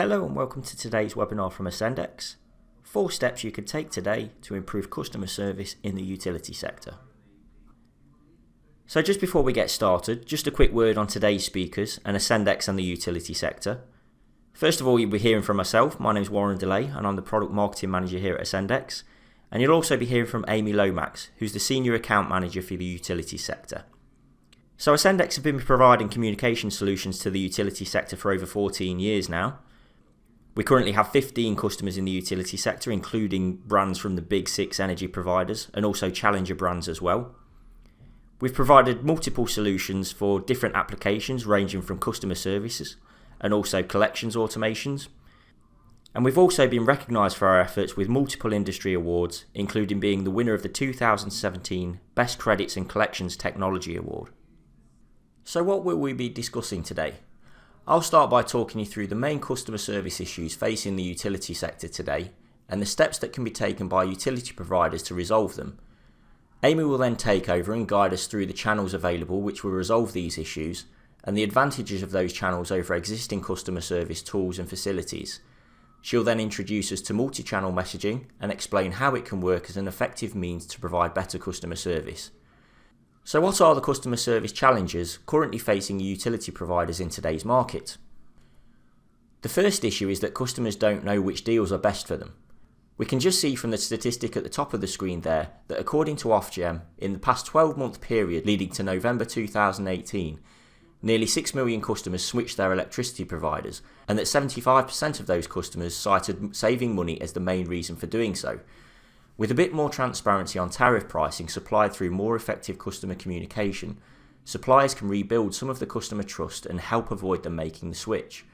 Hello and welcome to today's webinar from Ascendex. 4 steps you can take today to improve customer service in the utility sector. So just before we get started, just a quick word on today's speakers and Ascendex and the utility sector. First of all, you'll be hearing from myself. My name is Warren Delay and I'm the Product Marketing Manager here at Ascendex. And you'll also be hearing from Amy Lomax, who's the Senior Account Manager for the utility sector. So Ascendex have been providing communication solutions to the utility sector for over 14 years now. We currently have 15 customers in the utility sector, including brands from the big 6 energy providers and also challenger brands as well. We've provided multiple solutions for different applications ranging from customer services and also collections automations. And we've also been recognised for our efforts with multiple industry awards, including being the winner of the 2017 Best Credits and Collections Technology Award. So what will we be discussing today? I'll start by talking you through the main customer service issues facing the utility sector today and the steps that can be taken by utility providers to resolve them. Amy will then take over and guide us through the channels available which will resolve these issues and the advantages of those channels over existing customer service tools and facilities. She'll then introduce us to multi-channel messaging and explain how it can work as an effective means to provide better customer service. So what are the customer service challenges currently facing utility providers in today's market? The first issue is that customers don't know which deals are best for them. We can just see from the statistic at the top of the screen there that according to Ofgem, in the past 12-month period leading to November 2018, nearly 6 million customers switched their electricity providers, and that 75% of those customers cited saving money as the main reason for doing so. With a bit more transparency on tariff pricing supplied through more effective customer communication, suppliers can rebuild some of the customer trust and help avoid them making the switch.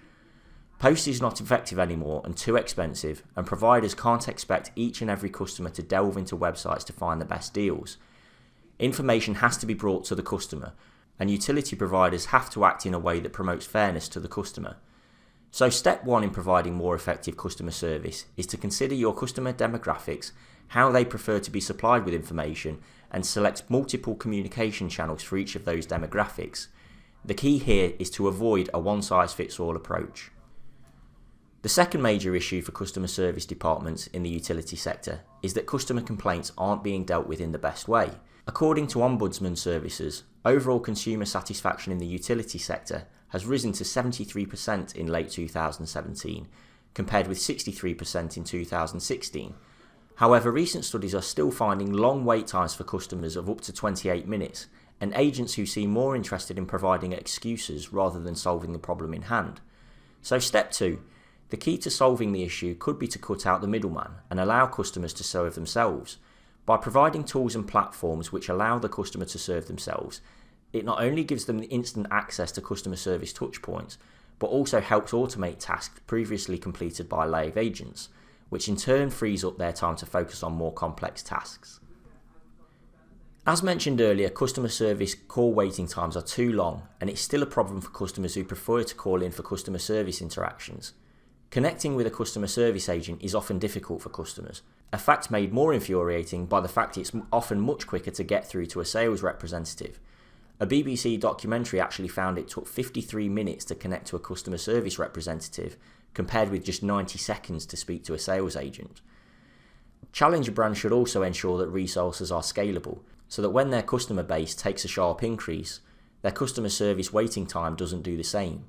Post is not effective anymore and too expensive, and providers can't expect each and every customer to delve into websites to find the best deals. Information has to be brought to the customer, and utility providers have to act in a way that promotes fairness to the customer. So step 1 in providing more effective customer service is to consider your customer demographics, how they prefer to be supplied with information, and select multiple communication channels for each of those demographics. The key here is to avoid a one-size-fits-all approach. The second major issue for customer service departments in the utility sector is that customer complaints aren't being dealt with in the best way. According to Ombudsman Services, overall consumer satisfaction in the utility sector has risen to 73% in late 2017, compared with 63% in 2016. However, recent studies are still finding long wait times for customers of up to 28 minutes, and agents who seem more interested in providing excuses rather than solving the problem in hand. So step 2. The key to solving the issue could be to cut out the middleman and allow customers to serve themselves. By providing tools and platforms which allow the customer to serve themselves, it not only gives them instant access to customer service touchpoints, but also helps automate tasks previously completed by live agents, which in turn frees up their time to focus on more complex tasks. As mentioned earlier, customer service call waiting times are too long, and it's still a problem for customers who prefer to call in for customer service interactions. Connecting with a customer service agent is often difficult for customers, a fact made more infuriating by the fact it's often much quicker to get through to a sales representative. A BBC documentary actually found it took 53 minutes to connect to a customer service representative, compared with just 90 seconds to speak to a sales agent. Challenger brands should also ensure that resources are scalable, so that when their customer base takes a sharp increase, their customer service waiting time doesn't do the same.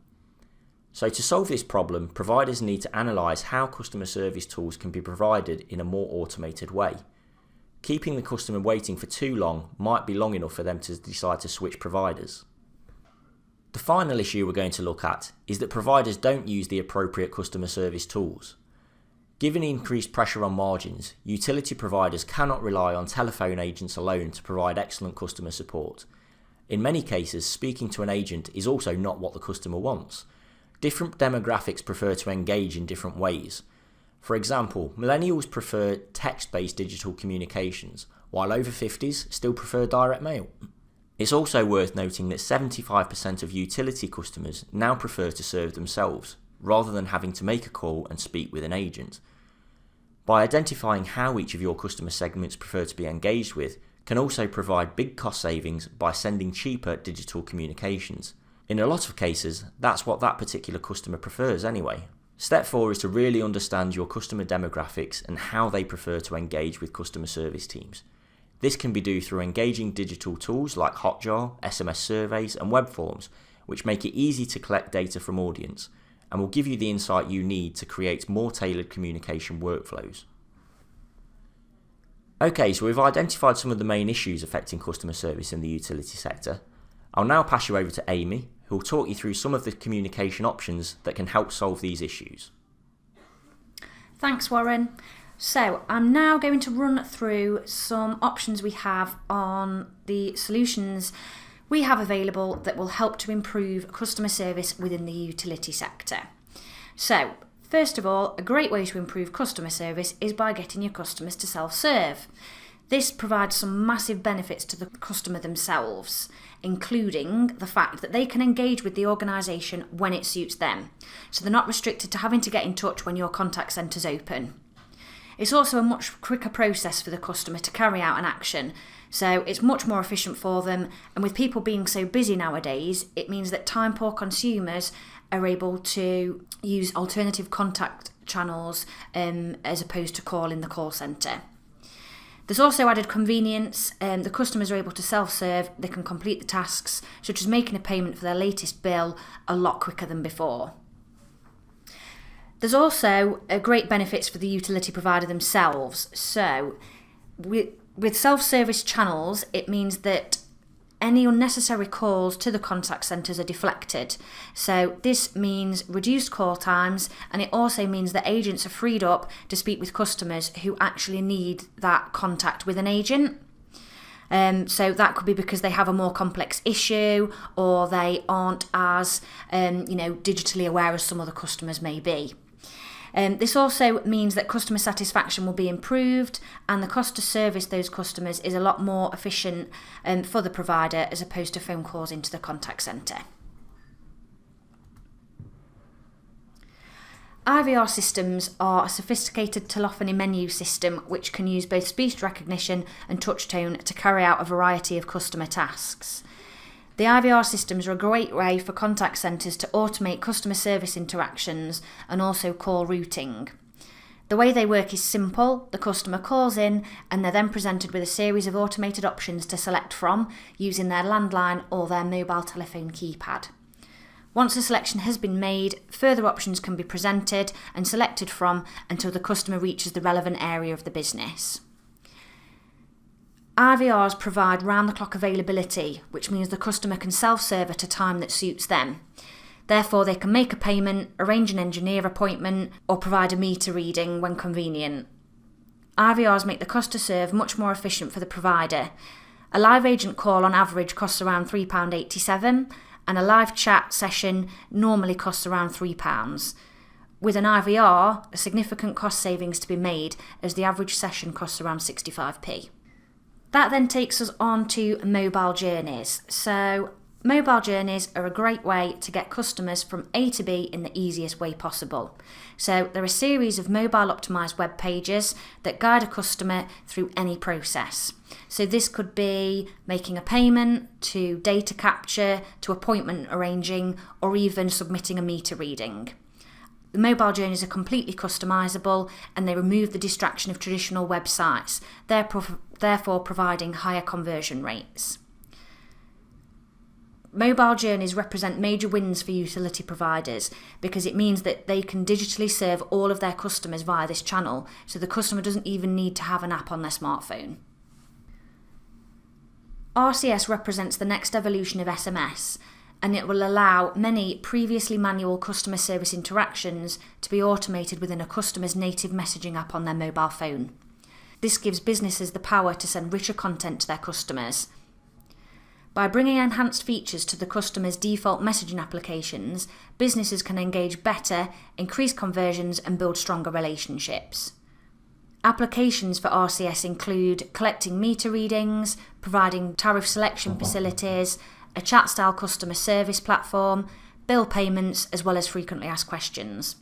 So to solve this problem, providers need to analyse how customer service tools can be provided in a more automated way. Keeping the customer waiting for too long might be long enough for them to decide to switch providers. The final issue we're going to look at is that providers don't use the appropriate customer service tools. Given increased pressure on margins, utility providers cannot rely on telephone agents alone to provide excellent customer support. In many cases, speaking to an agent is also not what the customer wants. Different demographics prefer to engage in different ways. For example, millennials prefer text-based digital communications, while over 50s still prefer direct mail. It's also worth noting that 75% of utility customers now prefer to serve themselves, rather than having to make a call and speak with an agent. By identifying how each of your customer segments prefer to be engaged with, can also provide big cost savings by sending cheaper digital communications. In a lot of cases, that's what that particular customer prefers anyway. Step 4 is to really understand your customer demographics and how they prefer to engage with customer service teams. This can be done through engaging digital tools like Hotjar, SMS surveys and web forms, which make it easy to collect data from audience and will give you the insight you need to create more tailored communication workflows. Okay, so we've identified some of the main issues affecting customer service in the utility sector. I'll now pass you over to Amy, who will talk you through some of the communication options that can help solve these issues. Thanks, Warren. So I'm now going to run through some options we have on the solutions we have available that will help to improve customer service within the utility sector. So, first of all, a great way to improve customer service is by getting your customers to self-serve. This provides some massive benefits to the customer themselves, including the fact that they can engage with the organisation when it suits them, so they're not restricted to having to get in touch when your contact centre's open. It's also a much quicker process for the customer to carry out an action, so it's much more efficient for them, and with people being so busy nowadays, it means that time-poor consumers are able to use alternative contact channels as opposed to calling the call centre. There's also added convenience. The customers are able to self-serve, they can complete the tasks, such as making a payment for their latest bill, a lot quicker than before. There's also great benefits for the utility provider themselves. So with self-service channels, it means that any unnecessary calls to the contact centres are deflected. So this means reduced call times, and it also means that agents are freed up to speak with customers who actually need that contact with an agent. So that could be because they have a more complex issue, or they aren't as digitally aware as some other customers may be. This also means that customer satisfaction will be improved, and the cost to service those customers is a lot more efficient for the provider as opposed to phone calls into the contact centre. IVR systems are a sophisticated telephony menu system which can use both speech recognition and touch tone to carry out a variety of customer tasks. The IVR systems are a great way for contact centres to automate customer service interactions and also call routing. The way they work is simple. The customer calls in and they're then presented with a series of automated options to select from using their landline or their mobile telephone keypad. Once a selection has been made, further options can be presented and selected from until the customer reaches the relevant area of the business. IVRs provide round-the-clock availability, which means the customer can self-serve at a time that suits them. Therefore, they can make a payment, arrange an engineer appointment, or provide a meter reading when convenient. IVRs make the cost to serve much more efficient for the provider. A live agent call on average costs around £3.87, and a live chat session normally costs around £3. With an IVR, a significant cost savings to be made, as the average session costs around 65p. That then takes us on to mobile journeys. So mobile journeys are a great way to get customers from A to B in the easiest way possible. So there are a series of mobile optimised web pages that guide a customer through any process. So this could be making a payment, to data capture, to appointment arranging, or even submitting a meter reading. The mobile journeys are completely customisable, and they remove the distraction of traditional websites, therefore providing higher conversion rates. Mobile journeys represent major wins for utility providers because it means that they can digitally serve all of their customers via this channel, so the customer doesn't even need to have an app on their smartphone. RCS represents the next evolution of SMS, and it will allow many previously manual customer service interactions to be automated within a customer's native messaging app on their mobile phone. This gives businesses the power to send richer content to their customers. By bringing enhanced features to the customer's default messaging applications, businesses can engage better, increase conversions, and build stronger relationships. Applications for RCS include collecting meter readings, providing tariff selection facilities, a chat-style customer service platform, bill payments, as well as frequently asked questions.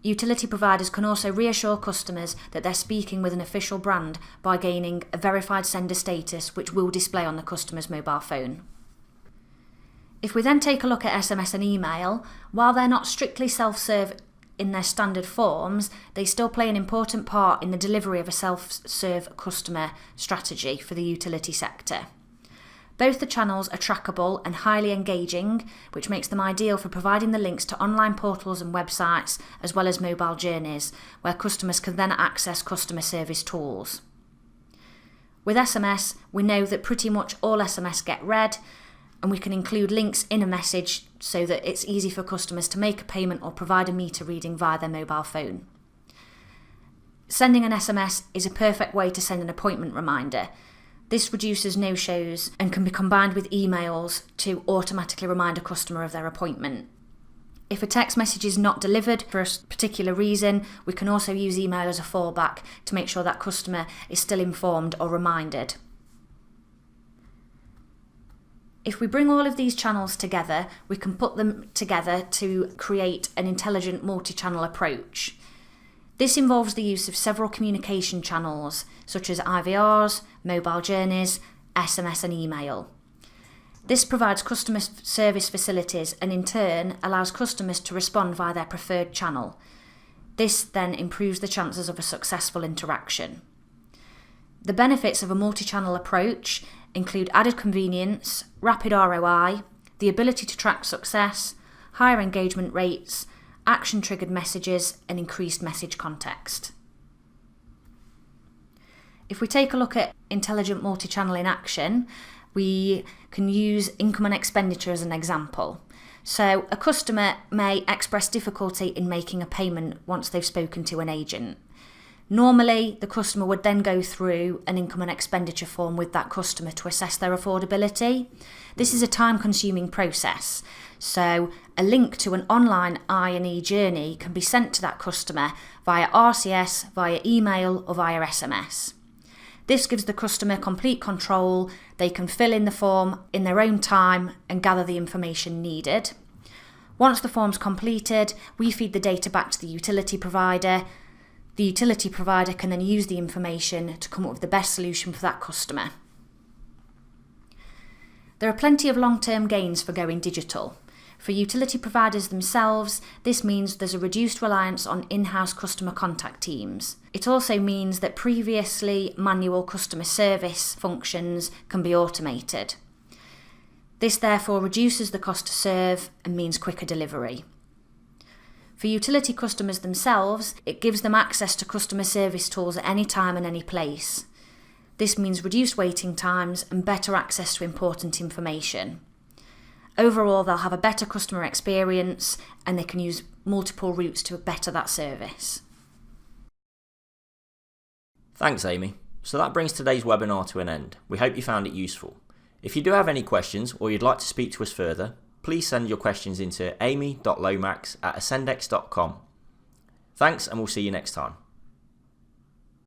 Utility providers can also reassure customers that they're speaking with an official brand by gaining a verified sender status, which will display on the customer's mobile phone. If we then take a look at SMS and email, while they're not strictly self-serve in their standard forms, they still play an important part in the delivery of a self-serve customer strategy for the utility sector. Both the channels are trackable and highly engaging, which makes them ideal for providing the links to online portals and websites, as well as mobile journeys, where customers can then access customer service tools. With SMS, we know that pretty much all SMS get read, and we can include links in a message so that it's easy for customers to make a payment or provide a meter reading via their mobile phone. Sending an SMS is a perfect way to send an appointment reminder. This reduces no-shows and can be combined with emails to automatically remind a customer of their appointment. If a text message is not delivered for a particular reason, we can also use email as a fallback to make sure that customer is still informed or reminded. If we bring all of these channels together, we can put them together to create an intelligent multi-channel approach. This involves the use of several communication channels, such as IVRs, mobile journeys, SMS and email. This provides customer service facilities and in turn allows customers to respond via their preferred channel. This then improves the chances of a successful interaction. The benefits of a multi-channel approach include added convenience, rapid ROI, the ability to track success, higher engagement rates, action-triggered messages and increased message context. If we take a look at intelligent multi-channel in action, we can use income and expenditure as an example. So a customer may express difficulty in making a payment once they've spoken to an agent. Normally, the customer would then go through an income and expenditure form with that customer to assess their affordability. This is a time-consuming process, so a link to an online I&E journey can be sent to that customer via RCS, via email or via SMS. This gives the customer complete control. They can fill in the form in their own time and gather the information needed. Once the form's completed, we feed the data back to the utility provider. The utility provider can then use the information to come up with the best solution for that customer. There are plenty of long-term gains for going digital. For utility providers themselves, this means there's a reduced reliance on in-house customer contact teams. It also means that previously manual customer service functions can be automated. This therefore reduces the cost to serve and means quicker delivery. For utility customers themselves, it gives them access to customer service tools at any time and any place. This means reduced waiting times and better access to important information. Overall, they'll have a better customer experience and they can use multiple routes to better that service. Thanks, Amy. So that brings today's webinar to an end. We hope you found it useful. If you do have any questions or you'd like to speak to us further, please send your questions into amy.lomax@ascendex.com. Thanks, and we'll see you next time.